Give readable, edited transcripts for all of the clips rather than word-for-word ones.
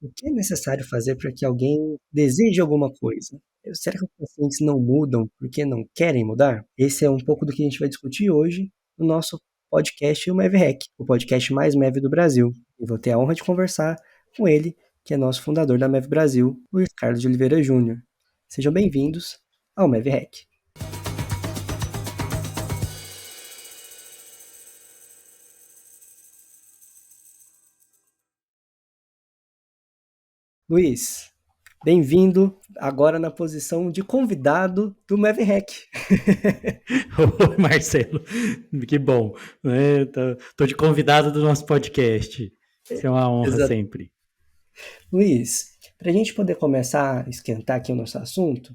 O que é necessário fazer para que alguém deseje alguma coisa? Será que os pacientes não mudam porque não querem mudar? Esse é um pouco do que a gente vai discutir hoje no nosso podcast, o MevHack, o podcast mais Mev do Brasil. E vou ter a honra de conversar com ele, que é nosso fundador da Mev Brasil, Luiz Carlos de Oliveira Júnior. Sejam bem-vindos ao MevHack. Luiz, bem-vindo agora na posição de convidado do MevHack. Oi, Marcelo, que bom, né? Tô de convidado do nosso podcast. Isso é uma honra Exato. sempre. Luiz, para a gente poder começar a esquentar aqui o nosso assunto,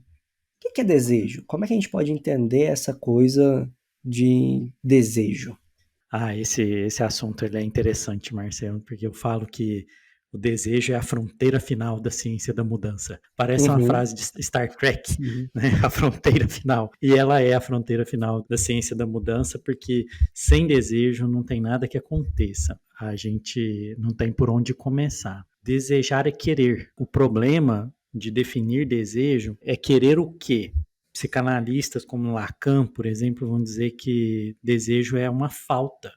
o que é desejo? Como é que a gente pode entender essa coisa de desejo? Esse assunto ele é interessante, Marcelo, porque eu falo que o desejo é a fronteira final da ciência da mudança. Parece uma Uhum, frase de Star Trek, uhum. né? A fronteira final. E ela é a fronteira final da ciência da mudança, porque sem desejo não tem nada que aconteça. A gente não tem por onde começar. Desejar é querer. O problema de definir desejo é querer o quê? Psicanalistas como Lacan, por exemplo, vão dizer que desejo é uma falta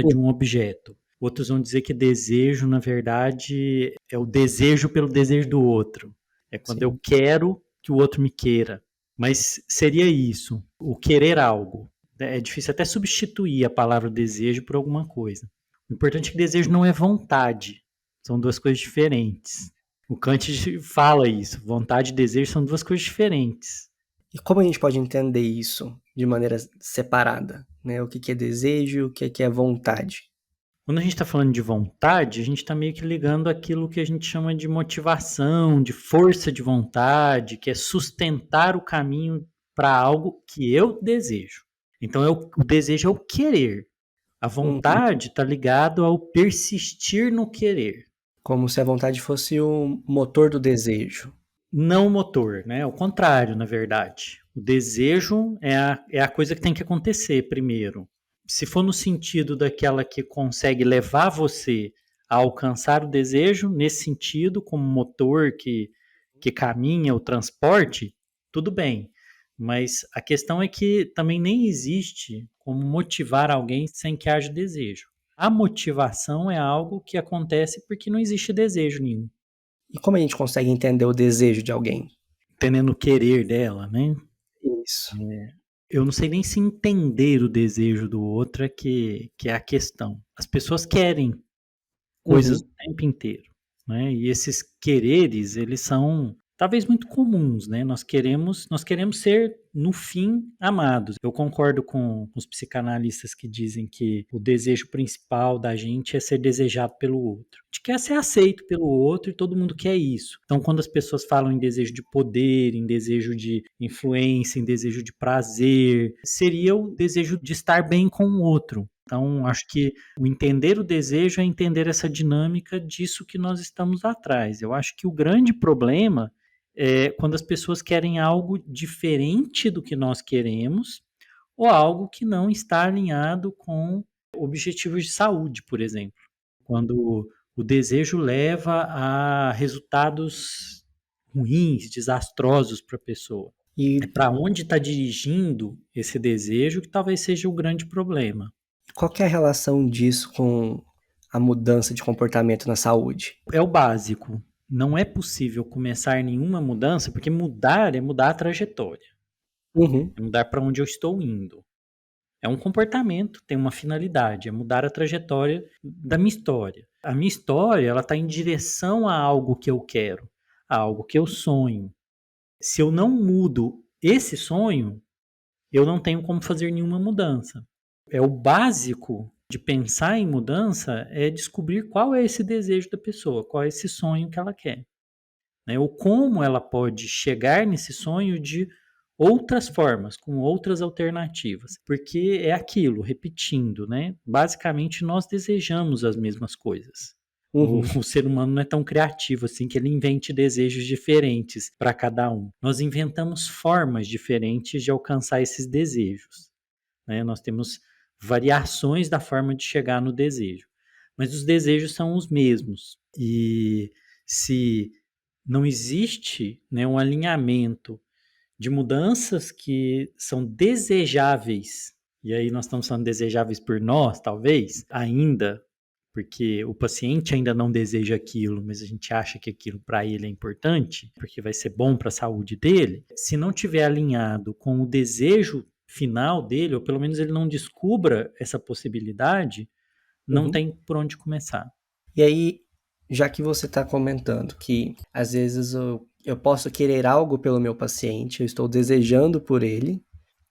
de um objeto. Outros vão dizer que desejo, na verdade, é o desejo pelo desejo do outro. É quando eu Sim. quero que o outro me queira. Mas seria isso, o querer algo. É difícil até substituir a palavra desejo por alguma coisa. O importante é que desejo não é vontade. São duas coisas diferentes. O Kant fala isso. Vontade e desejo são duas coisas diferentes. E como a gente pode entender isso de maneira separada? Né? O que é desejo, o que é vontade? Quando a gente está falando de vontade, a gente está meio que ligando aquilo que a gente chama de motivação, de força de vontade, que é sustentar o caminho para algo que eu desejo. Então, o desejo é o querer. A Uhum. vontade está ligado ao persistir no querer. Como se a vontade fosse o motor do desejo. Não o motor, né? Ao contrário, na verdade. O desejo é a coisa que tem que acontecer primeiro. Se for no sentido daquela que consegue levar você a alcançar o desejo, nesse sentido, como motor que caminha o transporte, tudo bem. Mas a questão é que também nem existe como motivar alguém sem que haja desejo. A motivação é algo que acontece porque não existe desejo nenhum. E como a gente consegue entender o desejo de alguém? Entendendo o querer dela, né? Isso. Eu não sei nem se entender o desejo do outro é que é a questão. As pessoas querem coisas Uhum. o tempo inteiro, né? E esses quereres, eles são talvez muito comuns, né? Nós queremos ser no fim amados. Eu concordo com os psicanalistas que dizem que o desejo principal da gente é ser desejado pelo outro. A gente quer ser aceito pelo outro e todo mundo quer isso. Então, quando as pessoas falam em desejo de poder, em desejo de influência, em desejo de prazer, seria o desejo de estar bem com o outro. Então, acho que o entender o desejo é entender essa dinâmica disso que nós estamos atrás. Eu acho que o grande problema é quando as pessoas querem algo diferente do que nós queremos ou algo que não está alinhado com objetivos de saúde, por exemplo. Quando o desejo leva a resultados ruins, desastrosos para a pessoa. É E para onde está dirigindo esse desejo que talvez seja o grande problema. qual que é a relação disso com a mudança de comportamento na saúde? É o básico. Não é possível começar nenhuma mudança, porque mudar é mudar a trajetória, Uhum. é mudar para onde eu estou indo. É um comportamento, tem uma finalidade, é mudar a trajetória da minha história. A minha história, ela está em direção a algo que eu quero, a algo que eu sonho. Se eu não mudo esse sonho, eu não tenho como fazer nenhuma mudança. É o básico de pensar em mudança é descobrir qual é esse desejo da pessoa, qual é esse sonho que ela quer. Né? Ou como ela pode chegar nesse sonho de outras formas, com outras alternativas. Porque é aquilo, repetindo, né? Basicamente, nós desejamos as mesmas coisas. Uhum. O ser humano não é tão criativo assim que ele invente desejos diferentes para cada um. Nós inventamos formas diferentes de alcançar esses desejos. Né? Nós temos variações da forma de chegar no desejo. Mas os desejos são os mesmos. E se não existe, né, um alinhamento de mudanças que são desejáveis, e aí nós estamos falando desejáveis por nós, talvez, ainda, porque o paciente ainda não deseja aquilo, mas a gente acha que aquilo para ele é importante, porque vai ser bom para a saúde dele. Se não tiver alinhado com o desejo final dele, ou pelo menos ele não descubra essa possibilidade, não Uhum. tem por onde começar. E aí, já que você está comentando que às vezes eu posso querer algo pelo meu paciente, eu estou desejando por ele,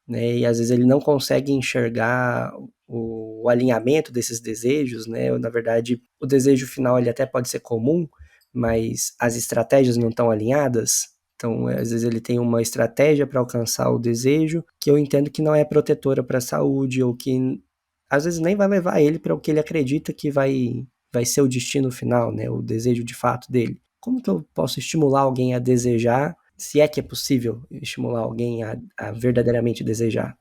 né? E às vezes ele não consegue enxergar o alinhamento desses desejos, né? Na verdade, o desejo final ele até pode ser comum, mas as estratégias não estão alinhadas. Então, às vezes ele tem uma estratégia para alcançar o desejo que eu entendo que não é protetora para a saúde ou que às vezes nem vai levar ele para o que ele acredita que vai ser o destino final, né? O desejo de fato dele. Como que eu posso estimular alguém a desejar, se é que é possível estimular alguém a verdadeiramente desejar?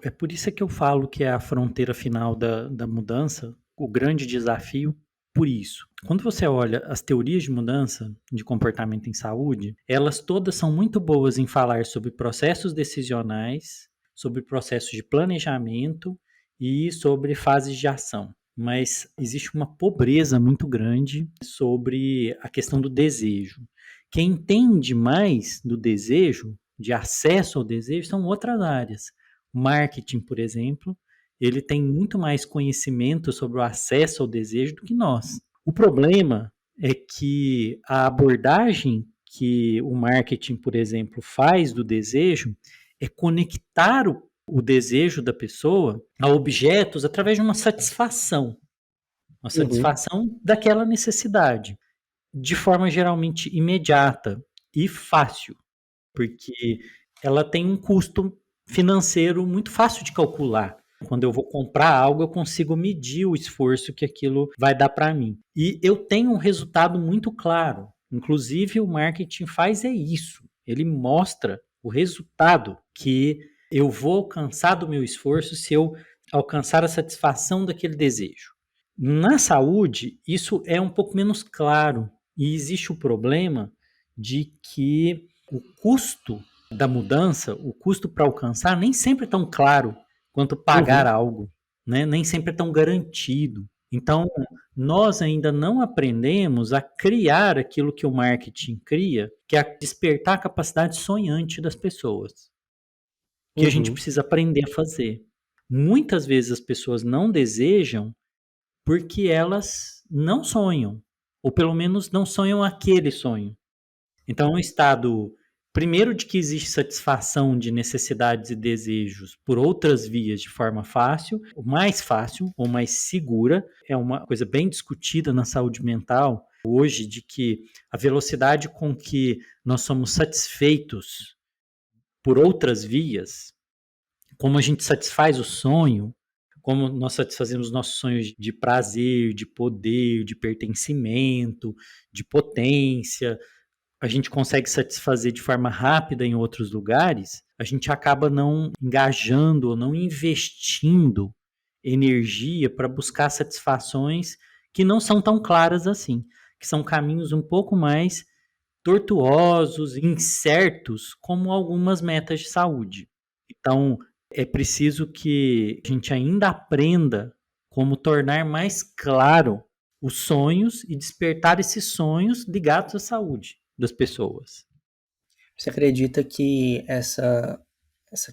É por isso que eu falo que é a fronteira final da mudança, o grande desafio, por isso. Quando você olha as teorias de mudança de comportamento em saúde, elas todas são muito boas em falar sobre processos decisionais, sobre processos de planejamento e sobre fases de ação. Mas existe uma pobreza muito grande sobre a questão do desejo. Quem entende mais do desejo, de acesso ao desejo, são outras áreas. Marketing, por exemplo, ele tem muito mais conhecimento sobre o acesso ao desejo do que nós. O problema é que a abordagem que o marketing, por exemplo, faz do desejo é conectar o desejo da pessoa a objetos através de uma Uhum, satisfação daquela necessidade, de forma geralmente imediata e fácil, porque ela tem um custo financeiro muito fácil de calcular. Quando eu vou comprar algo, eu consigo medir o esforço que aquilo vai dar para mim. E eu tenho um resultado muito claro. Inclusive, o marketing faz é isso. Ele mostra o resultado que eu vou alcançar do meu esforço se eu alcançar a satisfação daquele desejo. Na saúde, isso é um pouco menos claro. E existe o problema de que o custo da mudança, o custo para alcançar, nem sempre é tão claro quanto pagar uhum. algo, né? Nem sempre é tão garantido. Então, nós ainda não aprendemos a criar aquilo que o marketing cria, que é despertar a capacidade sonhante das pessoas, que a gente Uhum. precisa aprender a fazer. Muitas vezes as pessoas não desejam porque elas não sonham, ou pelo menos não sonham aquele sonho. Então, é um estado, primeiro, de que existe satisfação de necessidades e desejos por outras vias de forma fácil ou mais segura. É uma coisa bem discutida na saúde mental hoje, de que a velocidade com que nós somos satisfeitos por outras vias, como a gente satisfaz o sonho, como nós satisfazemos nossos sonhos de prazer, de poder, de pertencimento, de potência, a gente consegue satisfazer de forma rápida em outros lugares, a gente acaba não engajando ou não investindo energia para buscar satisfações que não são tão claras assim, que são caminhos um pouco mais tortuosos, incertos, como algumas metas de saúde. Então, é preciso que a gente ainda aprenda como tornar mais claro os sonhos e despertar esses sonhos ligados à saúde das pessoas. Você acredita que essa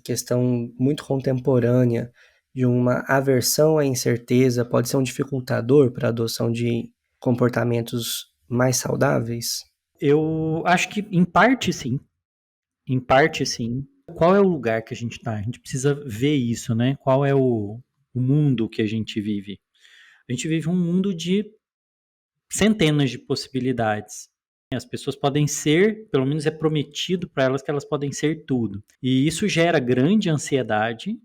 questão muito contemporânea de uma aversão à incerteza pode ser um dificultador para a adoção de comportamentos mais saudáveis? Eu acho que em parte sim, em parte sim. Qual é o lugar que a gente está? A gente precisa ver isso, né? Qual é o mundo que a gente vive? A gente vive um mundo de centenas de possibilidades. As pessoas podem ser, pelo menos é prometido para elas que elas podem ser tudo. E isso gera grande ansiedade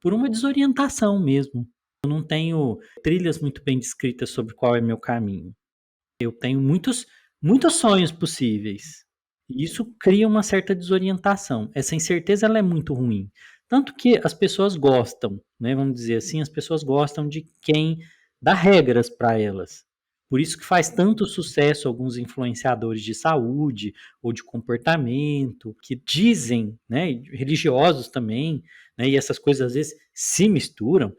por uma desorientação mesmo. Eu não tenho trilhas muito bem descritas sobre qual é meu caminho. Eu tenho muitos sonhos possíveis. E isso cria uma certa desorientação. Essa incerteza ela é muito ruim. Tanto que as pessoas gostam, né? Vamos dizer assim, as pessoas gostam de quem dá regras para elas. Por isso que faz tanto sucesso alguns influenciadores de saúde ou de comportamento, que dizem, né, religiosos também, né, e essas coisas às vezes se misturam.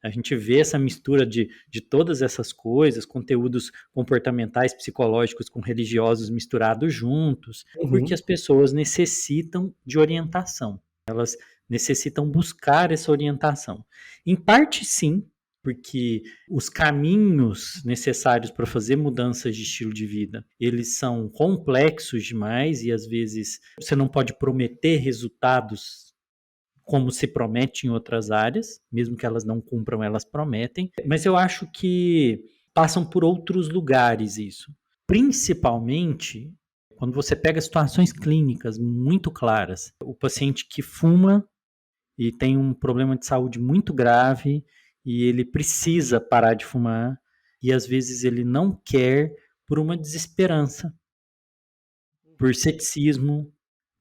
A gente vê essa mistura de todas essas coisas, conteúdos comportamentais, psicológicos com religiosos misturados juntos, porque Uhum, as pessoas necessitam de orientação. Elas necessitam buscar essa orientação. Em parte, sim, porque os caminhos necessários para fazer mudanças de estilo de vida, eles são complexos demais e às vezes você não pode prometer resultados como se promete em outras áreas, mesmo que elas não cumpram, elas prometem. Mas eu acho que passam por outros lugares isso. Principalmente quando você pega situações clínicas muito claras. O paciente que fuma e tem um problema de saúde muito grave e ele precisa parar de fumar e às vezes ele não quer por uma desesperança, por ceticismo,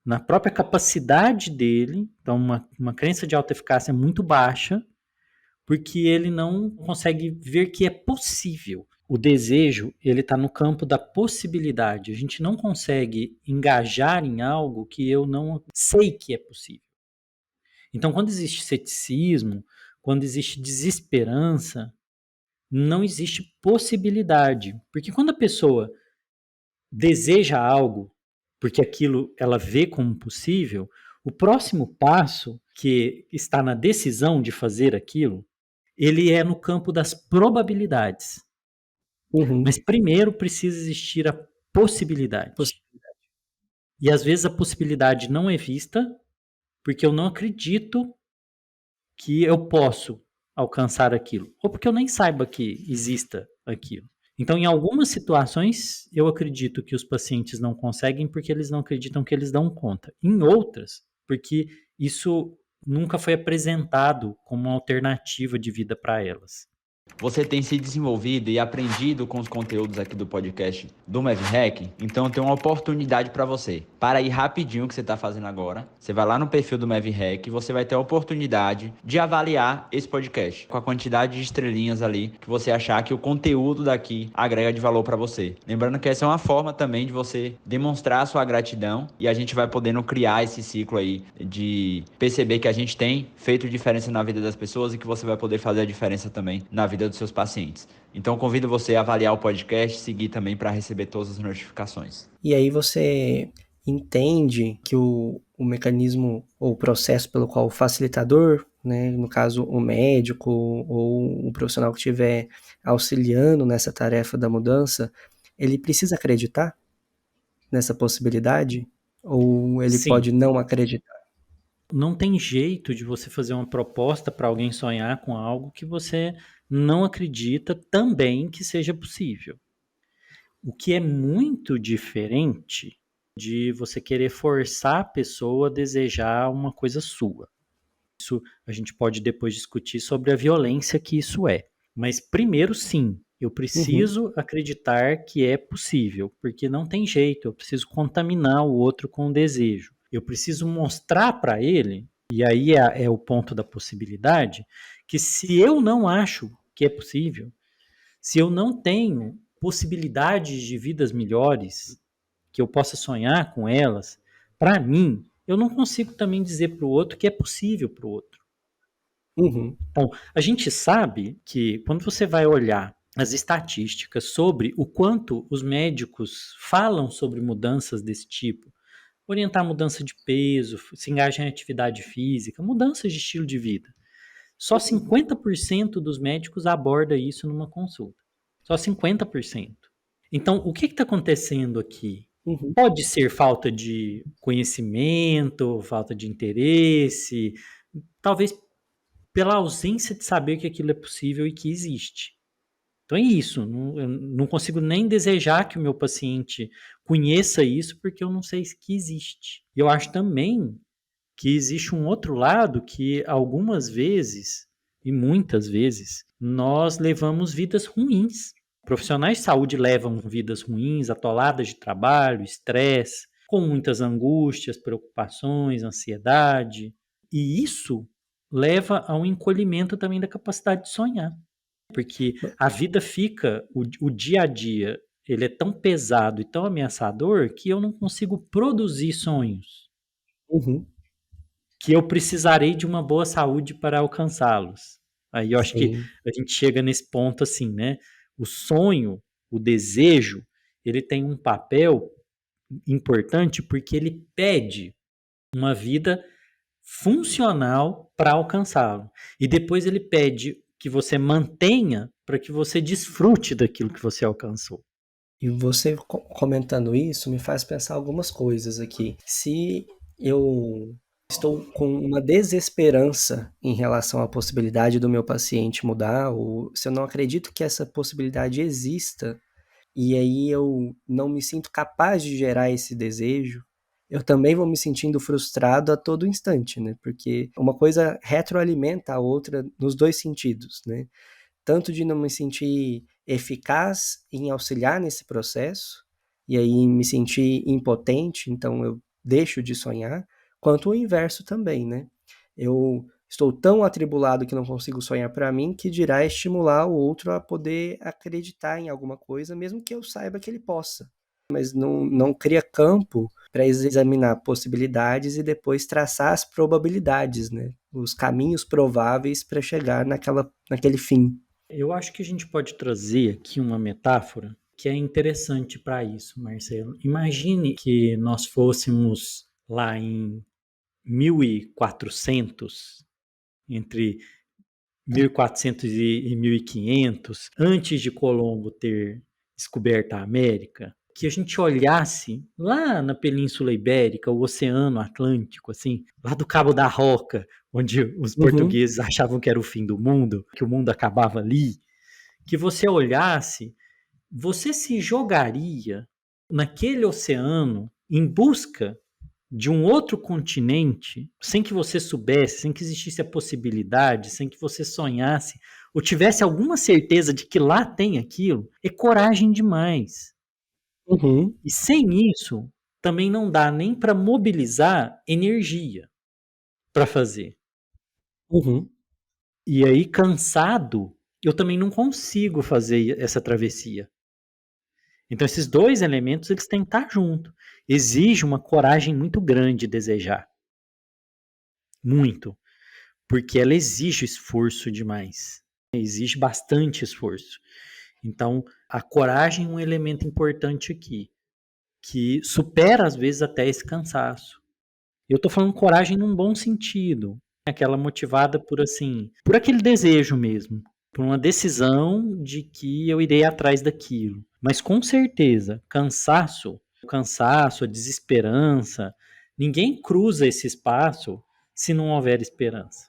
na própria capacidade dele, então uma crença de autoeficácia muito baixa, porque ele não consegue ver que é possível. O desejo, ele está no campo da possibilidade. A gente não consegue engajar em algo que eu não sei que é possível. Então, quando existe ceticismo, quando existe desesperança, não existe possibilidade. Porque quando a pessoa deseja algo, porque aquilo ela vê como possível, o próximo passo, que está na decisão de fazer aquilo, ele é no campo das probabilidades. uhum. Mas primeiro precisa existir a possibilidade. E às vezes a possibilidade não é vista porque eu não acredito que eu posso alcançar aquilo, ou porque eu nem saiba que exista aquilo. Então, em algumas situações, eu acredito que os pacientes não conseguem porque eles não acreditam que eles dão conta. Em outras, porque isso nunca foi apresentado como uma alternativa de vida para elas. Você tem se desenvolvido e aprendido com os conteúdos aqui do podcast do MavHack? Então eu tenho uma oportunidade para você. Para ir rapidinho o que você está fazendo agora, você vai lá no perfil do MavHack e você vai ter a oportunidade de avaliar esse podcast com a quantidade de estrelinhas ali que você achar que o conteúdo daqui agrega de valor para você. Lembrando que essa é uma forma também de você demonstrar a sua gratidão e a gente vai podendo criar esse ciclo aí de perceber que a gente tem feito diferença na vida das pessoas e que você vai poder fazer a diferença também na vida dos seus pacientes. Então convido você a avaliar o podcast, seguir também para receber todas as notificações. E aí você entende que o mecanismo ou o processo pelo qual o facilitador, né, no caso o médico ou o profissional que estiver auxiliando nessa tarefa da mudança, ele precisa acreditar nessa possibilidade ou ele Sim, pode não acreditar? não tem jeito de você fazer uma proposta para alguém sonhar com algo que você não acredita também que seja possível. O que é muito diferente de você querer forçar a pessoa a desejar uma coisa sua. Isso a gente pode depois discutir sobre a violência que isso é. Mas primeiro, sim, eu Uhum, preciso acreditar que é possível, porque não tem jeito, eu preciso contaminar o outro com o desejo. Eu preciso mostrar para ele, e aí é o ponto da possibilidade, que se eu não acho que é possível, se eu não tenho possibilidades de vidas melhores, que eu possa sonhar com elas, para mim, eu não consigo também dizer para o outro que é possível para o outro. uhum, Bom, a gente sabe que quando você vai olhar as estatísticas sobre o quanto os médicos falam sobre mudanças desse tipo, orientar mudança de peso, se engajar em atividade física, mudanças de estilo de vida, só 50% dos médicos aborda isso numa consulta. Só 50%. Então, o que está acontecendo aqui? uhum, Pode ser falta de conhecimento, falta de interesse, talvez pela ausência de saber que aquilo é possível e que existe. Então é isso. Eu não consigo nem desejar que o meu paciente conheça isso porque eu não sei que existe. E eu acho também que existe um outro lado que algumas vezes, e muitas vezes, nós levamos vidas ruins. Profissionais de saúde levam vidas ruins, atoladas de trabalho, estresse, com muitas angústias, preocupações, ansiedade. E isso leva a um encolhimento também da capacidade de sonhar. Porque a vida fica, o dia a dia, ele é tão pesado e tão ameaçador que eu não consigo produzir sonhos, Uhum, que eu precisarei de uma boa saúde para alcançá-los. Aí eu acho que sim. a gente chega nesse ponto assim, né? O sonho, o desejo, ele tem um papel importante porque ele pede uma vida funcional para alcançá-lo. E depois ele pede que você mantenha para que você desfrute daquilo que você alcançou. E você comentando isso me faz pensar algumas coisas aqui. Se eu estou com uma desesperança em relação à possibilidade do meu paciente mudar, ou se eu não acredito que essa possibilidade exista, e aí eu não me sinto capaz de gerar esse desejo, eu também vou me sentindo frustrado a todo instante, né? Porque uma coisa retroalimenta a outra nos dois sentidos, né? Tanto de não me sentir eficaz em auxiliar nesse processo, e aí me sentir impotente, então eu deixo de sonhar, quanto o inverso também, né? Eu estou tão atribulado que não consigo sonhar para mim, que dirá estimular o outro a poder acreditar em alguma coisa, mesmo que eu saiba que ele possa. Mas não cria campo para examinar possibilidades e depois traçar as probabilidades, né? Os caminhos prováveis para chegar naquele fim. Eu acho que a gente pode trazer aqui uma metáfora que é interessante para isso, Marcelo. Imagine que nós fôssemos lá em 1400, entre 1400 e 1500, antes de Colombo ter descoberto a América, que a gente olhasse lá na Península Ibérica, o Oceano Atlântico, assim, lá do Cabo da Roca, onde os Uhum, portugueses achavam que era o fim do mundo, que o mundo acabava ali, que você olhasse, você se jogaria naquele oceano em busca de um outro continente, sem que você soubesse, sem que existisse a possibilidade, sem que você sonhasse, ou tivesse alguma certeza de que lá tem aquilo, é coragem demais. uhum, E sem isso, também não dá nem para mobilizar energia para fazer. uhum, E aí, cansado, eu também não consigo fazer essa travessia. Então, esses dois elementos eles têm que estar juntos. Exige uma coragem muito grande desejar. Muito. Porque ela exige esforço demais. Exige bastante esforço. Então, a coragem é um elemento importante aqui, que supera às vezes até esse cansaço. Eu estou falando coragem num bom sentido, aquela motivada por assim, por aquele desejo mesmo, por uma decisão de que eu irei atrás daquilo. Mas com certeza, cansaço, a desesperança, ninguém cruza esse espaço se não houver esperança.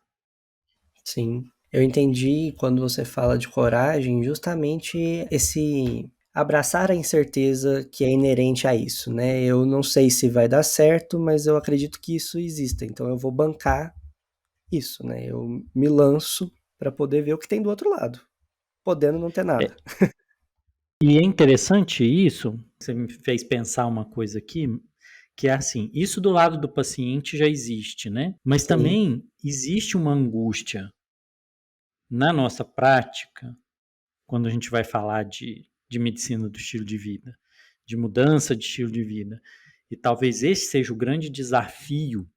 sim. Eu entendi quando você fala de coragem, justamente esse abraçar a incerteza que é inerente a isso, né? Eu não sei se vai dar certo, mas eu acredito que isso exista, então eu vou bancar isso, né? Eu me lanço para poder ver o que tem do outro lado, podendo não ter É, nada. e é interessante isso, você me fez pensar uma coisa aqui, que é assim, isso do lado do paciente já existe, né? Mas Sim. também existe uma angústia na nossa prática, quando a gente vai falar de medicina do estilo de vida, de mudança de estilo de vida. E talvez esse seja o grande desafio,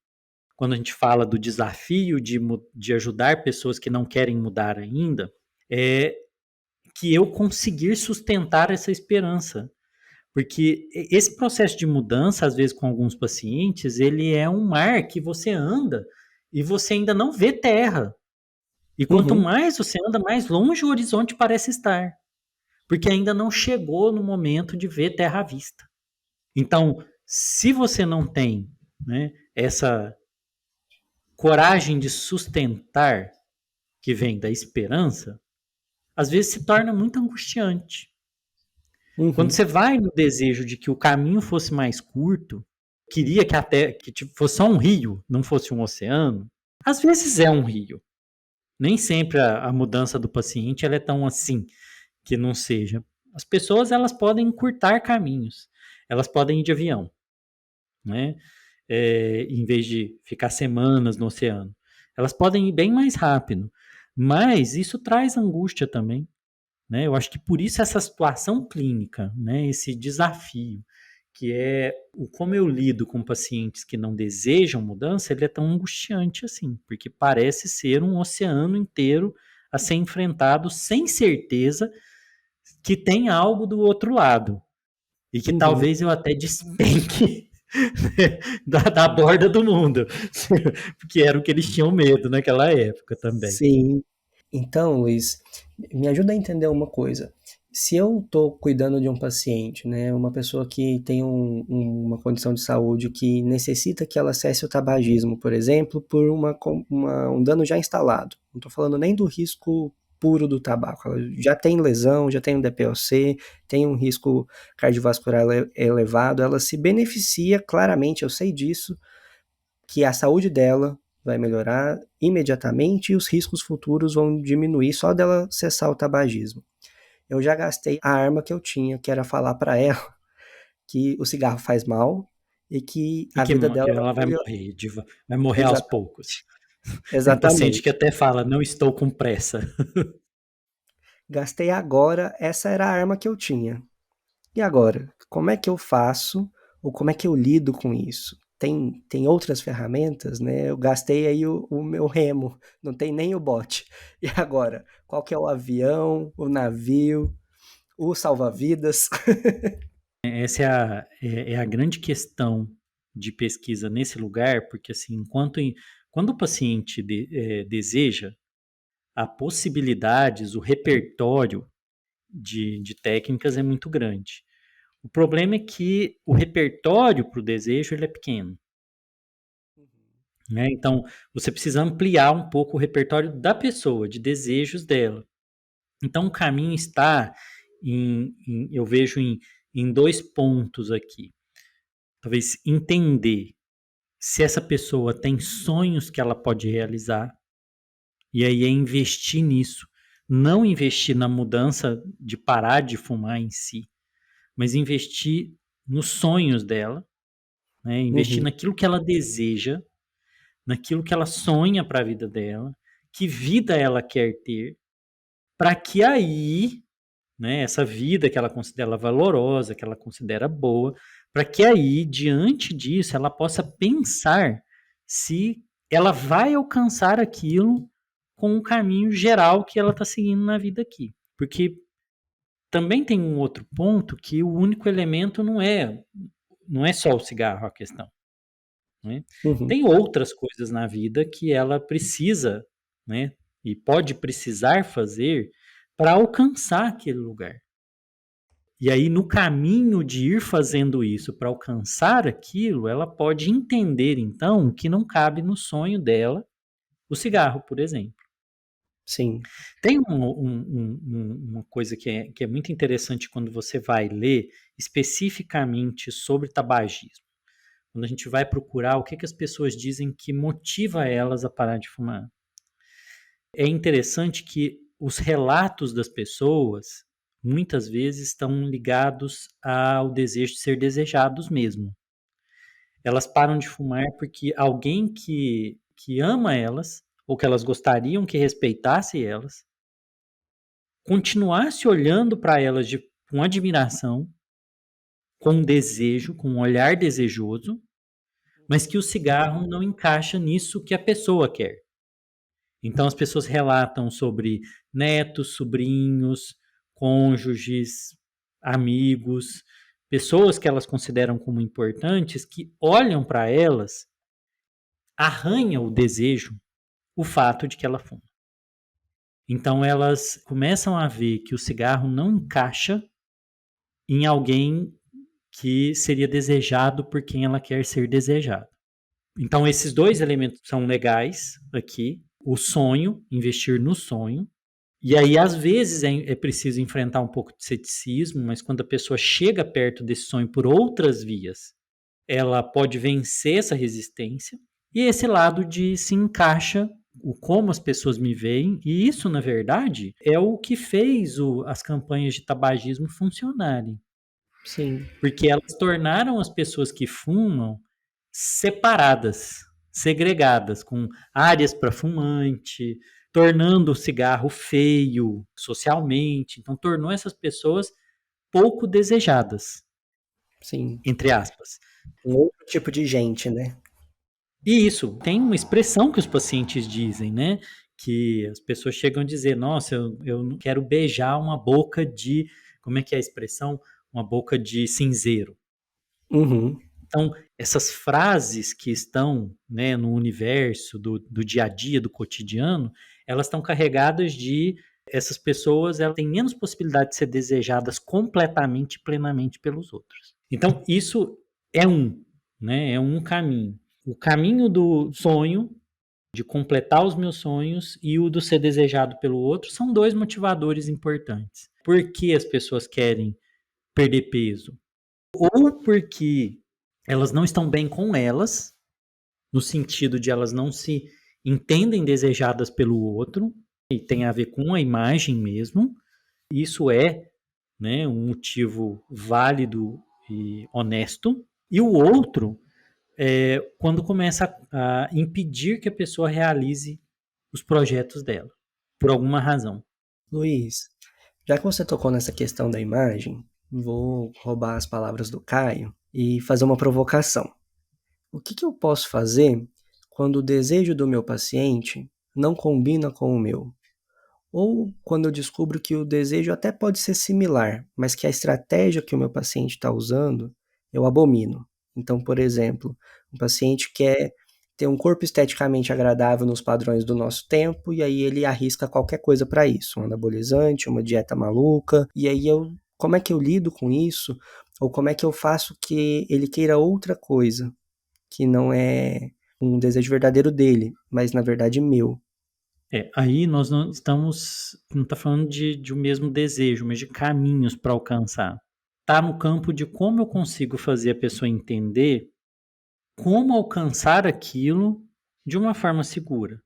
quando a gente fala do desafio de ajudar pessoas que não querem mudar ainda, é que eu conseguir sustentar essa esperança. Porque esse processo de mudança, às vezes com alguns pacientes, ele é um mar que você anda e você ainda não vê terra. E quanto Uhum, mais você anda, mais longe o horizonte parece estar. Porque ainda não chegou no momento de ver terra à vista. Então, se você não tem, né, essa coragem de sustentar que vem da esperança, às vezes se torna muito angustiante. Quando uhum, você vai no desejo de que o caminho fosse mais curto, queria que até que tipo, fosse só um rio, não fosse um oceano, às vezes é um rio. Nem sempre a mudança do paciente ela é tão assim que não seja. As pessoas elas podem encurtar caminhos, elas podem ir de avião, né? Em vez de ficar semanas no oceano. Elas podem ir bem mais rápido, mas isso traz angústia também. né? Eu acho que por isso essa situação clínica, né, esse desafio, que é o como eu lido com pacientes que não desejam mudança, ele é tão angustiante assim, porque parece ser um oceano inteiro a ser enfrentado sem certeza que tem algo do outro lado e que Uhum. talvez eu até despenque da borda do mundo, porque era o que eles tinham medo naquela época também. Sim. Então, Luiz, me ajuda a entender uma coisa. Se eu estou cuidando de um paciente, né, uma pessoa que tem uma condição de saúde que necessita que ela cesse o tabagismo, por exemplo, por um dano já instalado. Não estou falando nem do risco puro do tabaco. Ela já tem lesão, já tem um DPOC, tem um risco cardiovascular elevado, ela se beneficia claramente, eu sei disso, que a saúde dela vai melhorar imediatamente e os riscos futuros vão diminuir só dela cessar o tabagismo. Eu já gastei a arma que eu tinha, que era falar para ela que o cigarro faz mal e que E a que vida dela vai ela vai melhorar. morrer, vai morrer aos Exatamente. poucos. Tem paciente que Exatamente. até fala, não estou com pressa. Gastei agora, essa era a arma que eu tinha. E agora, como é que eu faço ou como é que eu lido com isso? Tem outras ferramentas, né? Eu gastei aí o meu remo, não tem nem o bote. E agora, qual que é o avião, o navio, o salva-vidas? Essa é a grande questão de pesquisa nesse lugar, porque assim, quando o paciente deseja, há possibilidades, o repertório de técnicas é muito grande. O problema é que o repertório para o desejo ele é pequeno. Né? Então, você precisa ampliar um pouco o repertório da pessoa, de desejos dela. Então, o caminho está eu vejo em dois pontos aqui. Talvez entender se essa pessoa tem sonhos que ela pode realizar, e aí é investir nisso. Não investir na mudança de parar de fumar em si, mas investir nos sonhos dela, né? Investir Uhum, naquilo que ela deseja, naquilo que ela sonha para a vida dela, que vida ela quer ter, para que aí, né, essa vida que ela considera valorosa, que ela considera boa, para que aí, diante disso, ela possa pensar se ela vai alcançar aquilo com o caminho geral que ela está seguindo na vida aqui. Porque também tem um outro ponto que o único elemento não é só o cigarro a questão. Né? uhum. Tem outras coisas na vida que ela precisa, né, e pode precisar fazer para alcançar aquele lugar. E aí, no caminho de ir fazendo isso para alcançar aquilo, ela pode entender, então, que não cabe no sonho dela o cigarro, por exemplo. Sim. Tem uma coisa que é muito interessante quando você vai ler especificamente sobre tabagismo. Quando a gente vai procurar o que as pessoas dizem que motiva elas a parar de fumar. É interessante que os relatos das pessoas muitas vezes estão ligados ao desejo de ser desejados mesmo. Elas param de fumar porque alguém que ama elas, ou que elas gostariam que respeitasse elas, continuasse olhando para elas com admiração, com desejo, com um olhar desejoso, mas que o cigarro não encaixa nisso que a pessoa quer. Então as pessoas relatam sobre netos, sobrinhos, cônjuges, amigos, pessoas que elas consideram como importantes, que olham para elas, arranha o desejo, o fato de que ela fuma. Então elas começam a ver que o cigarro não encaixa em alguém que seria desejado por quem ela quer ser desejada. Então esses dois elementos são legais aqui. O sonho, investir no sonho. E aí, às vezes, é preciso enfrentar um pouco de ceticismo, mas quando a pessoa chega perto desse sonho por outras vias, ela pode vencer essa resistência. E esse lado de se encaixa o como as pessoas me veem, e isso, na verdade, é o que fez as campanhas de tabagismo funcionarem. Sim. Porque elas tornaram as pessoas que fumam separadas, segregadas, com áreas para fumante, tornando o cigarro feio socialmente. Então, tornou essas pessoas pouco desejadas, Sim. entre aspas. Um outro tipo de gente, né? E isso, tem uma expressão que os pacientes dizem, né? Que as pessoas chegam a dizer, nossa, eu não quero beijar uma boca de, como é que é a expressão? Uma boca de cinzeiro. Uhum. Então, essas frases que estão, né, no universo do dia a dia, do cotidiano, elas estão carregadas de essas pessoas, elas têm menos possibilidade de ser desejadas completamente e plenamente pelos outros. Então, isso é né, é um caminho. O caminho do sonho, de completar os meus sonhos, e o do ser desejado pelo outro são dois motivadores importantes. Por que as pessoas querem perder peso? Ou porque elas não estão bem com elas, no sentido de elas não se entendem desejadas pelo outro, e tem a ver com a imagem mesmo. Isso é, né, um motivo válido e honesto. E o outro é quando começa a impedir que a pessoa realize os projetos dela, por alguma razão. Luiz, já que você tocou nessa questão da imagem, vou roubar as palavras do Caio e fazer uma provocação. O que eu posso fazer quando o desejo do meu paciente não combina com o meu? Ou quando eu descubro que o desejo até pode ser similar, mas que a estratégia que o meu paciente está usando eu abomino. Então, por exemplo, um paciente quer ter um corpo esteticamente agradável nos padrões do nosso tempo, e aí ele arrisca qualquer coisa para isso, um anabolizante, uma dieta maluca, e aí como é que eu lido com isso? Ou como é que eu faço que ele queira outra coisa, que não é um desejo verdadeiro dele, mas na verdade meu? Aí nós não estamos, não está falando de um mesmo desejo, mas de caminhos para alcançar. Está no campo de como eu consigo fazer a pessoa entender como alcançar aquilo de uma forma segura.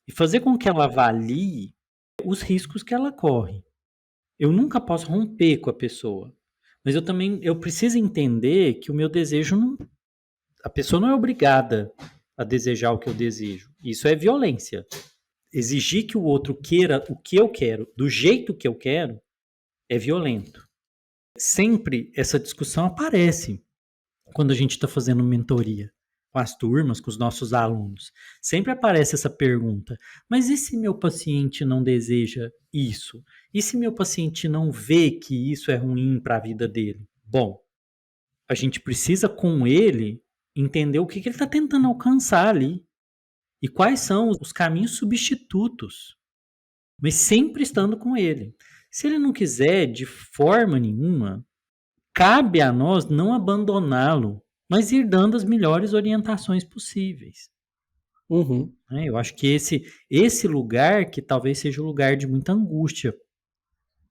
E fazer com que ela avalie os riscos que ela corre. Eu nunca posso romper com a pessoa, mas eu preciso entender que o meu desejo não, a pessoa não é obrigada a desejar o que eu desejo. Isso é violência. Exigir que o outro queira o que eu quero, do jeito que eu quero, é violento. Sempre essa discussão aparece quando a gente está fazendo mentoria com as turmas, com os nossos alunos. Sempre aparece essa pergunta: mas e se meu paciente não deseja isso? E se meu paciente não vê que isso é ruim para a vida dele? Bom, a gente precisa com ele entender o que ele está tentando alcançar ali e quais são os caminhos substitutos, mas sempre estando com ele. Se ele não quiser de forma nenhuma, cabe a nós não abandoná-lo, mas ir dando as melhores orientações possíveis. Uhum. Eu acho que esse lugar que talvez seja o lugar de muita angústia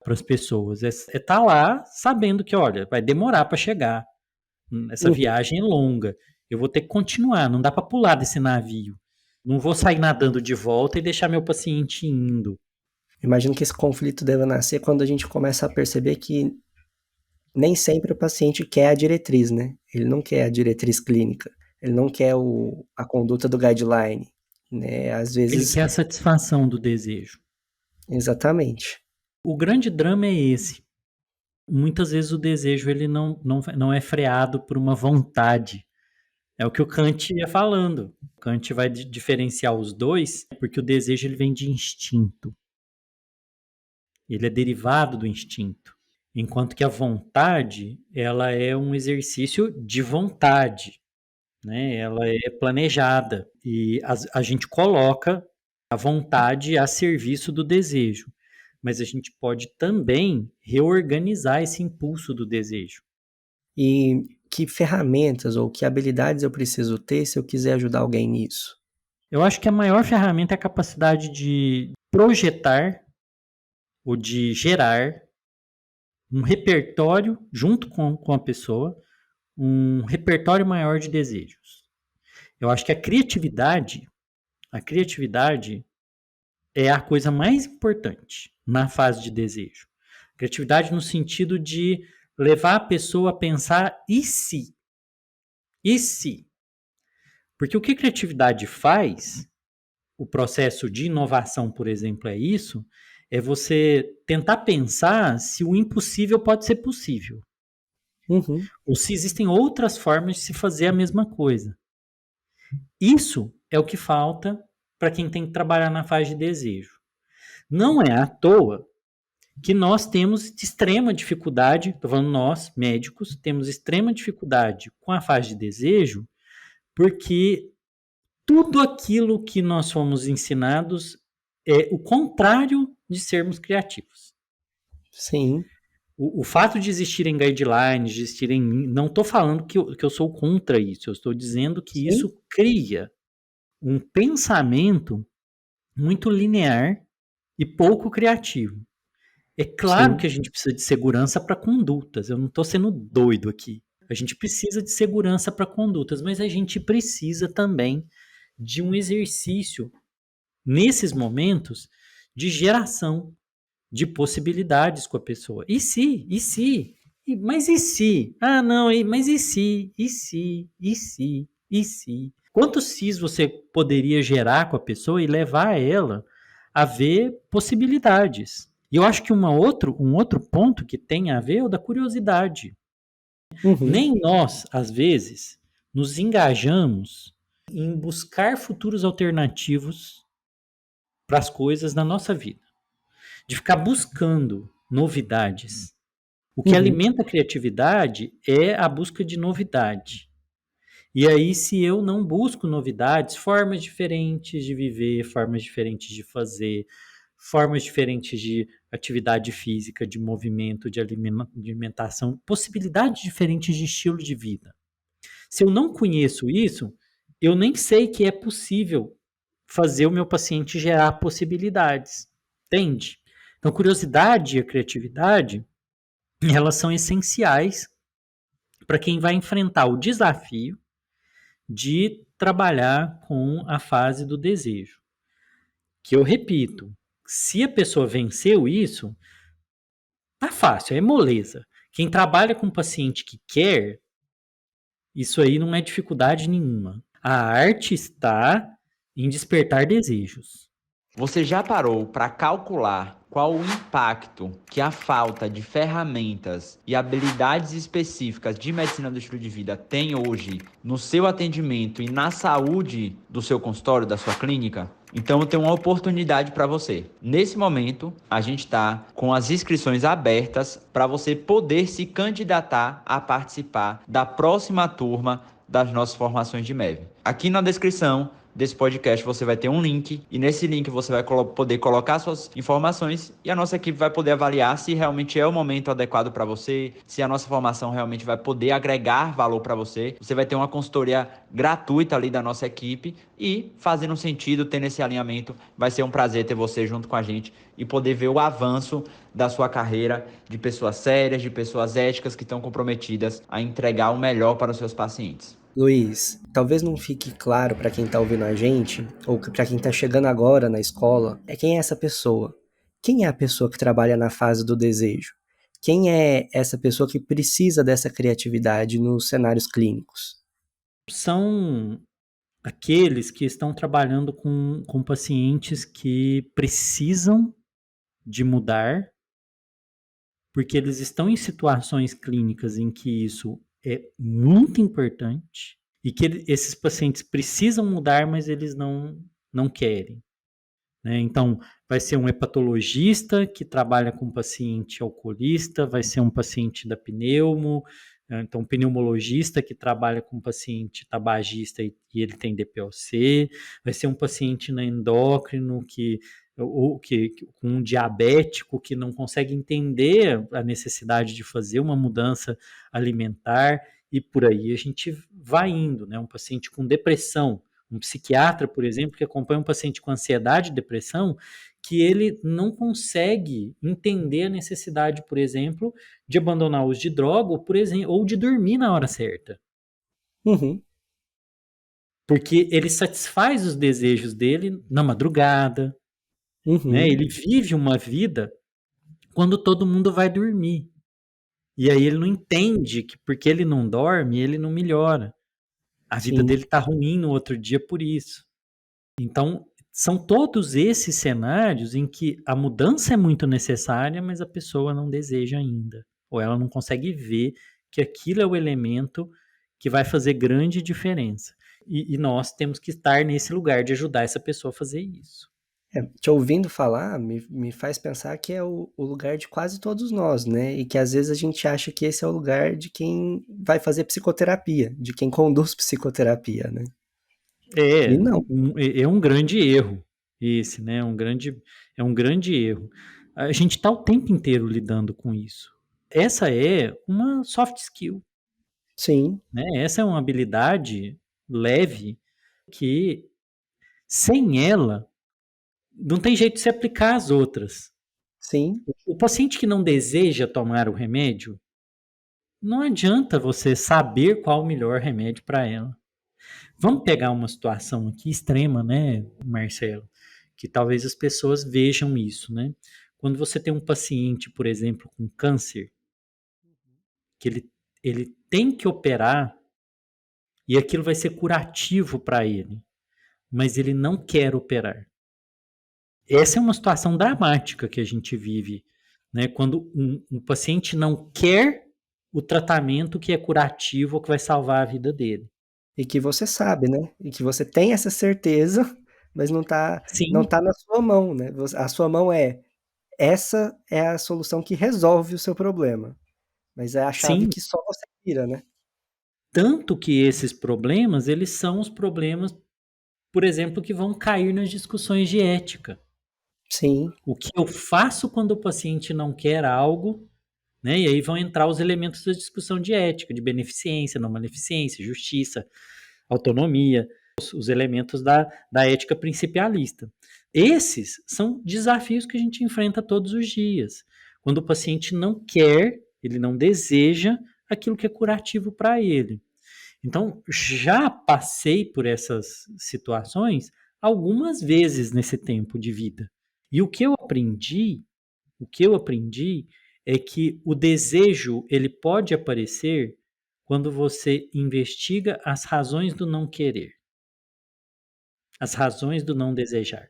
para as pessoas é estar lá sabendo que, olha, vai demorar para chegar. Essa Uhum. viagem é longa. Eu vou ter que continuar. Não dá para pular desse navio. Não vou sair nadando de volta e deixar meu paciente indo. Imagino que esse conflito deva nascer quando a gente começa a perceber que nem sempre o paciente quer a diretriz, né? Ele não quer a diretriz clínica, ele não quer a conduta do guideline, né? Às Ele vezes, quer a satisfação do desejo. exatamente. O grande drama é esse. Muitas vezes o desejo ele não é freado por uma vontade. É o que o Kant ia falando. O Kant vai diferenciar os dois porque o desejo ele vem de instinto. Ele é derivado do instinto. Enquanto que a vontade, ela é um exercício de vontade, né? Ela é planejada e a gente coloca a vontade a serviço do desejo. Mas a gente pode também reorganizar esse impulso do desejo. E que ferramentas ou que habilidades eu preciso ter se eu quiser ajudar alguém nisso? Eu acho que a maior ferramenta é a capacidade de projetar ou de gerar um repertório junto com a pessoa, um repertório maior de desejos. Eu acho que a criatividade é a coisa mais importante na fase de desejo. Criatividade no sentido de levar a pessoa a pensar e se? E se? Porque o que a criatividade faz o processo de inovação, por exemplo, é isso, é você tentar pensar se o impossível pode ser possível. Uhum. Ou se existem outras formas de se fazer a mesma coisa. Isso é o que falta para quem tem que trabalhar na fase de desejo. Não é à toa que nós temos extrema dificuldade, estou falando nós, médicos, temos extrema dificuldade com a fase de desejo, porque tudo aquilo que nós fomos ensinados é o contrário de sermos criativos. Sim. O fato de existirem guidelines, de existirem. Não estou falando que eu sou contra isso, eu estou dizendo que Sim. isso cria um pensamento muito linear e pouco criativo. É claro Sim. que a gente precisa de segurança para condutas, eu não estou sendo doido aqui. A gente precisa de segurança para condutas, mas a gente precisa também de um exercício, nesses momentos, de geração de possibilidades com a pessoa. E se? E se? Mas e se? Ah, não, mas e se? E se? E se? E se? Quantos sis você poderia gerar com a pessoa e levar ela a ver possibilidades? E eu acho que um outro ponto que tem a ver é o da curiosidade. Uhum. Nem nós, às vezes, nos engajamos em buscar futuros alternativos para as coisas na nossa vida. De ficar buscando novidades. O que Uhum. alimenta a criatividade é a busca de novidade. E aí, se eu não busco novidades, formas diferentes de viver, formas diferentes de fazer, formas diferentes de atividade física, de movimento, de alimentação, possibilidades diferentes de estilo de vida. Se eu não conheço isso, eu nem sei que é possível fazer o meu paciente gerar possibilidades. Entende? Então, curiosidade e a criatividade, elas são essenciais para quem vai enfrentar o desafio de trabalhar com a fase do desejo. Que eu repito, se a pessoa venceu isso, tá fácil, é moleza. Quem trabalha com um paciente que quer, isso aí não é dificuldade nenhuma. A arte está em despertar desejos. Você já parou para calcular qual o impacto que a falta de ferramentas e habilidades específicas de medicina do estilo de vida tem hoje no seu atendimento e na saúde do seu consultório, da sua clínica? Então eu tenho uma oportunidade para você. Nesse momento, a gente está com as inscrições abertas para você poder se candidatar a participar da próxima turma das nossas formações de MEV. Aqui na descrição desse podcast você vai ter um link e nesse link você vai poder colocar suas informações e a nossa equipe vai poder avaliar se realmente é o momento adequado para você, se a nossa formação realmente vai poder agregar valor para você. Você vai ter uma consultoria gratuita ali da nossa equipe e, fazendo sentido, tendo esse alinhamento, vai ser um prazer ter você junto com a gente e poder ver o avanço da sua carreira de pessoas sérias, de pessoas éticas que estão comprometidas a entregar o melhor para os seus pacientes. Luiz, talvez não fique claro para quem tá ouvindo a gente, ou para quem tá chegando agora na escola, quem é essa pessoa. Quem é a pessoa que trabalha na fase do desejo? Quem é essa pessoa que precisa dessa criatividade nos cenários clínicos? São aqueles que estão trabalhando com pacientes que precisam de mudar, porque eles estão em situações clínicas em que isso é muito importante e que esses pacientes precisam mudar, mas eles não querem. Né? Então, vai ser um hepatologista que trabalha com paciente alcoolista, vai ser um paciente da pneumo, então, um pneumologista que trabalha com paciente tabagista e ele tem DPOC, vai ser um paciente na endócrino com um diabético que não consegue entender a necessidade de fazer uma mudança alimentar e por aí a gente vai indo, né? Um paciente com depressão, um psiquiatra, por exemplo, que acompanha um paciente com ansiedade e depressão, que ele não consegue entender a necessidade, por exemplo, de abandonar o uso de droga ou, por exemplo, ou de dormir na hora certa. Uhum. Porque ele satisfaz os desejos dele na madrugada, né? Uhum. Ele vive uma vida quando todo mundo vai dormir. E aí ele não entende que porque ele não dorme, ele não melhora. A vida Sim. dele tá ruim no outro dia por isso. Então, São todos esses cenários em que a mudança é muito necessária, mas a pessoa não deseja ainda, ou ela não consegue ver que aquilo é o elemento que vai fazer grande diferença. E nós temos que estar nesse lugar de ajudar essa pessoa a fazer isso. Te ouvindo falar, me faz pensar que é o lugar de quase todos nós, né? E que às vezes a gente acha que esse é o lugar de quem vai fazer psicoterapia, de quem conduz psicoterapia, né? E não. É um grande erro esse, né? É um grande erro. A gente está o tempo inteiro lidando com isso. Essa é uma soft skill, Sim, né? Essa é uma habilidade leve que, sem ela, não tem jeito de se aplicar às outras. sim, O paciente que não deseja tomar o remédio, não adianta você saber qual o melhor remédio para ela. Vamos pegar uma situação aqui extrema, né, Marcelo? Que talvez as pessoas vejam isso, né? Quando você tem um paciente, por exemplo, com câncer, que ele tem que operar e aquilo vai ser curativo para ele, mas ele não quer operar. Essa é uma situação dramática que a gente vive, né? Quando um paciente não quer o tratamento que é curativo ou que vai salvar a vida dele. e que você sabe, né? E que você tem essa certeza, mas não Sim, tá na sua mão, né? A sua mão essa é a solução que resolve o seu problema, mas é a chave sim. que só você vira, né? Tanto que esses problemas, eles são os problemas, por exemplo, que vão cair nas discussões de ética. Sim, O que eu faço quando o paciente não quer algo, né? E aí vão entrar os elementos da discussão de ética, de beneficência, não maleficência, justiça, autonomia, os elementos da ética principialista. Esses são desafios que a gente enfrenta todos os dias. Quando o paciente não quer, ele não deseja aquilo que é curativo para ele. Então, já passei por essas situações algumas vezes nesse tempo de vida. E o que eu aprendi é que o desejo, ele pode aparecer quando você investiga as razões do não querer, as razões do não desejar.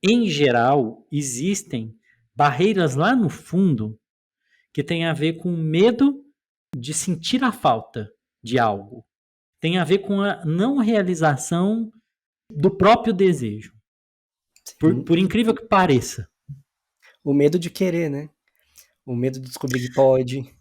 Em geral, existem barreiras lá no fundo que têm a ver com medo de sentir a falta de algo. Tem a ver com a não realização do próprio desejo. sim. Por incrível que pareça. O medo de querer, né? O medo de descobrir que pode.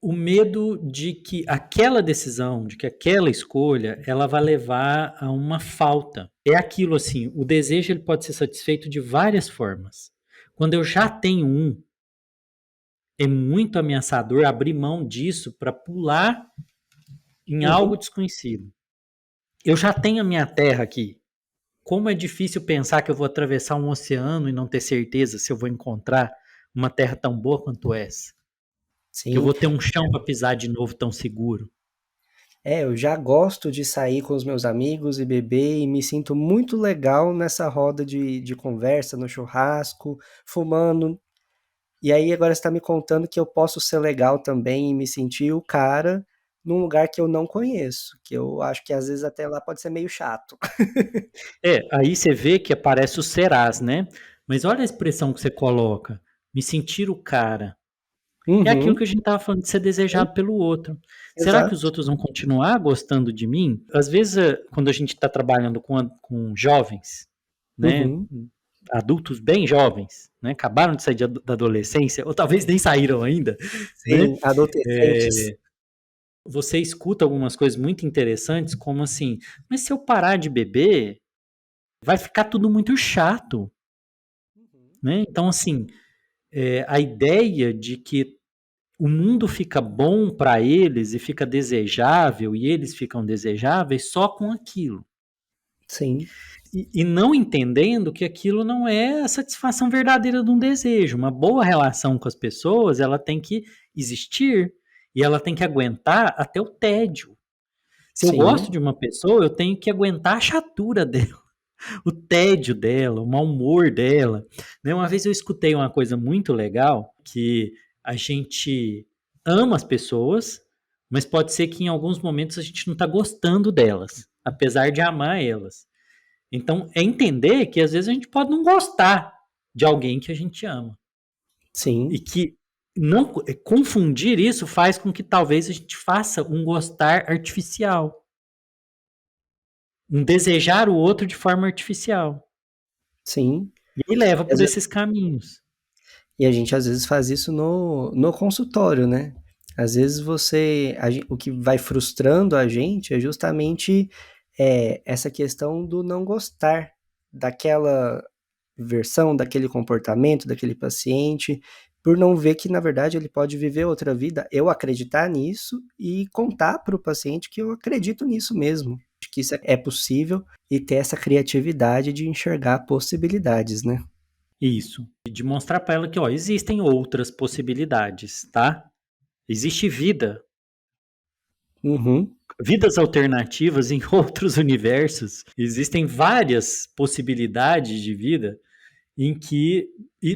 O medo de que aquela decisão, de que aquela escolha, ela vai levar a uma falta. É aquilo assim, o desejo ele pode ser satisfeito de várias formas. Quando eu já tenho um, é muito ameaçador abrir mão disso para pular em algo Uhum. desconhecido. Eu já tenho a minha terra aqui. Como é difícil pensar que eu vou atravessar um oceano e não ter certeza se eu vou encontrar uma terra tão boa quanto essa. Que eu Sim. vou ter um chão para pisar de novo tão seguro. Eu já gosto de sair com os meus amigos e beber e me sinto muito legal nessa roda de conversa, no churrasco, fumando. E aí agora você tá me contando que eu posso ser legal também e me sentir o cara num lugar que eu não conheço, que eu acho que às vezes até lá pode ser meio chato. Aí você vê que aparece o serás, né? Mas olha a expressão que você coloca. Me sentir o cara. É aquilo Uhum, que a gente estava falando de ser sim, desejado pelo outro. Será que os exato. outros vão continuar gostando de mim? Às vezes, quando a gente está trabalhando com jovens, né? Uhum, Adultos bem jovens, né? Acabaram de sair da adolescência, ou talvez nem saíram ainda, né? sim, adolescentes. Você escuta algumas coisas muito interessantes, como assim, mas se eu parar de beber, vai ficar tudo muito chato, Uhum. né? Então, assim, a ideia de que o mundo fica bom para eles e fica desejável e eles ficam desejáveis só com aquilo. Sim, E não entendendo que aquilo não é a satisfação verdadeira de um desejo. Uma boa relação com as pessoas, ela tem que existir e ela tem que aguentar até o tédio. Se eu gosto sim. de uma pessoa, eu tenho que aguentar a chatura dela, o tédio dela, o mau humor dela. Né? Uma vez eu escutei uma coisa muito legal, que a gente ama as pessoas, mas pode ser que em alguns momentos a gente não está gostando delas, apesar de amar elas. Então, é entender que às vezes a gente pode não gostar de alguém que a gente ama. Sim. E que não confundir isso faz com que talvez a gente faça um gostar artificial. Um desejar o outro de forma artificial. Sim. E aí leva por esses caminhos. E a gente às vezes faz isso no consultório, né? Às vezes o que vai frustrando a gente é justamente essa questão do não gostar daquela versão, daquele comportamento, daquele paciente, por não ver que, na verdade, ele pode viver outra vida, eu acreditar nisso e contar para o paciente que eu acredito nisso mesmo, que isso é possível e ter essa criatividade de enxergar possibilidades, né? Isso. E de mostrar para ela que, ó, existem outras possibilidades, tá? Existe vida. Uhum. Vidas alternativas em outros universos. Existem várias possibilidades de vida em que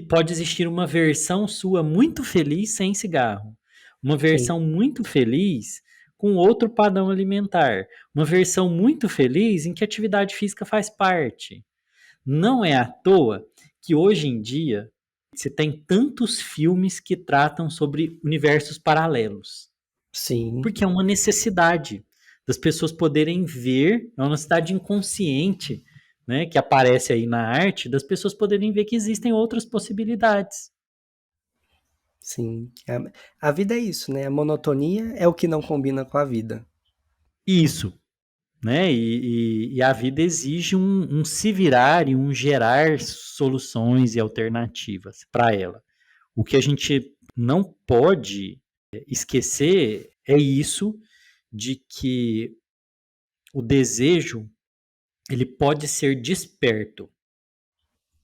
pode existir uma versão sua muito feliz sem cigarro, uma Sim. versão muito feliz com outro padrão alimentar, uma versão muito feliz em que a atividade física faz parte. Não é à toa que hoje em dia você tem tantos filmes que tratam sobre universos paralelos, Sim. porque é uma necessidade das pessoas poderem ver, é uma necessidade inconsciente, né, que aparece aí na arte, das pessoas poderem ver que existem outras possibilidades. Sim. A vida é isso, né? A monotonia é o que não combina com a vida. Isso, né? E a vida exige um se virar e um gerar soluções e alternativas para ela. O que a gente não pode esquecer é isso de que o desejo ele pode ser desperto.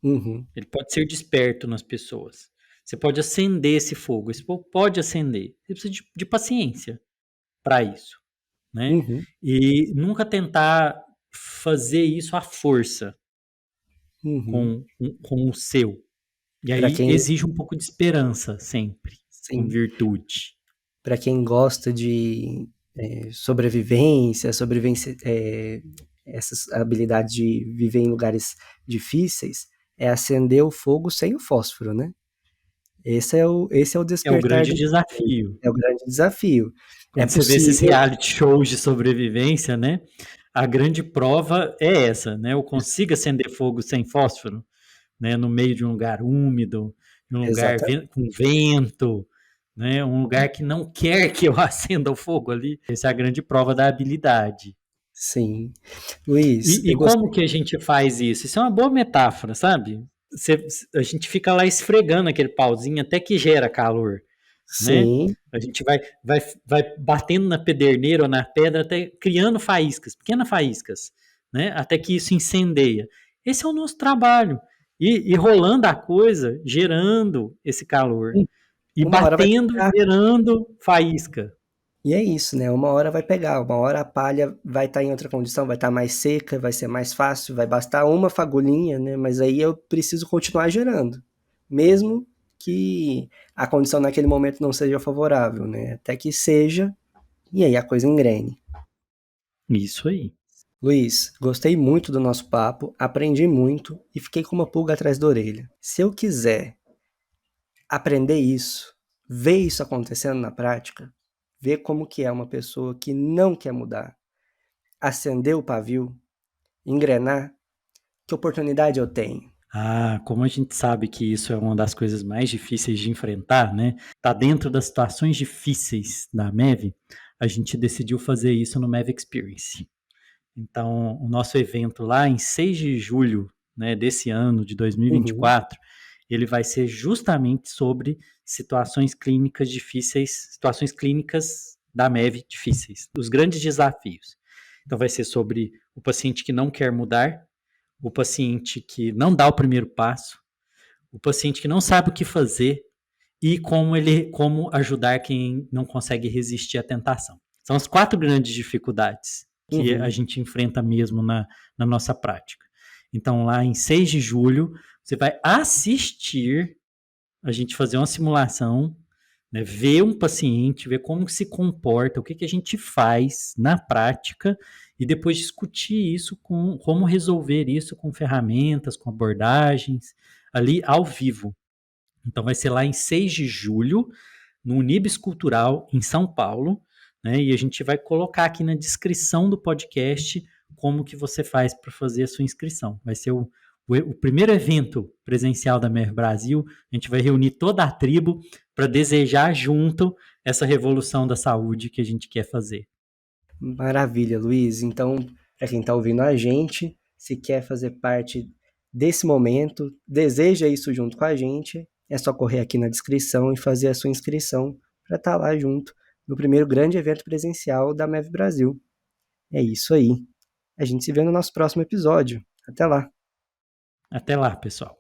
Uhum. Ele pode ser desperto nas pessoas. Você pode acender esse fogo. Esse fogo pode acender. Você precisa de paciência para isso, né? Uhum. E nunca tentar fazer isso à força Uhum. com o seu. E Para aí quem, exige um pouco de esperança sempre, com sim, virtude. para quem gosta de sobrevivência, essas habilidades de viver em lugares difíceis, é acender o fogo sem o fósforo, né? Esse é o É o despertar grande do desafio. é o grande desafio. É Quando você vê esses possível, reality shows de sobrevivência, né? A grande prova é essa, né? Eu consigo acender fogo sem fósforo, né? No meio de um lugar úmido, de um lugar exatamente, com vento, né? Um lugar que não quer que eu acenda o fogo ali. Essa é a grande prova da habilidade. sim. Luiz, E eu como gostei. que a gente faz isso? Isso é uma boa metáfora, sabe? A gente fica lá esfregando aquele pauzinho até que gera calor, né? Sim, A gente vai batendo na pederneira ou na pedra até criando faíscas, pequenas faíscas, né? Até que isso incendeia. Esse é o nosso trabalho. E rolando a coisa, gerando esse calor. E uma hora vai batendo, pegar. gerando faísca. E é isso, né? Uma hora vai pegar, uma hora a palha vai estar em outra condição, vai estar mais seca, vai ser mais fácil, vai bastar uma fagulhinha, né? Mas aí eu preciso continuar gerando, mesmo que a condição naquele momento não seja favorável, né? Até que seja, e aí a coisa engrene. Isso aí. Luiz, gostei muito do nosso papo, aprendi muito e fiquei com uma pulga atrás da orelha. Se eu quiser aprender isso, ver isso acontecendo na prática, ver como que é uma pessoa que não quer mudar, acender o pavio, engrenar, que oportunidade eu tenho? Ah, como a gente sabe que isso é uma das coisas mais difíceis de enfrentar, né? Tá dentro das situações difíceis da MEV, a gente decidiu fazer isso no MEV Experience. Então, o nosso evento lá em 6 de julho, né, desse ano de Uhum, 2024, ele vai ser justamente sobre situações clínicas difíceis, situações clínicas da MEV difíceis, os grandes desafios. Então, vai ser sobre o paciente que não quer mudar, o paciente que não dá o primeiro passo, o paciente que não sabe o que fazer e como ajudar quem não consegue resistir à tentação. São as 4 grandes dificuldades que a uhum. gente enfrenta mesmo na nossa prática. Então, lá em 6 de julho, você vai assistir a gente fazer uma simulação né? Ver um paciente, ver como se comporta, o que a gente faz na prática e depois discutir isso com como resolver isso com ferramentas, com abordagens, ali ao vivo. Então vai ser lá em 6 de julho, no Unibis Cultural, em São Paulo, né? E a gente vai colocar aqui na descrição do podcast como que você faz para fazer a sua inscrição. Vai ser o primeiro evento presencial da MER Brasil. A gente vai reunir toda a tribo para desejar junto essa revolução da saúde que a gente quer fazer. Maravilha, Luiz. Então, para quem está ouvindo a gente, se quer fazer parte desse momento, deseja isso junto com a gente, é só correr aqui na descrição e fazer a sua inscrição para estar lá junto no primeiro grande evento presencial da MEV Brasil. É isso aí. A gente se vê no nosso próximo episódio. Até lá. Até lá, pessoal.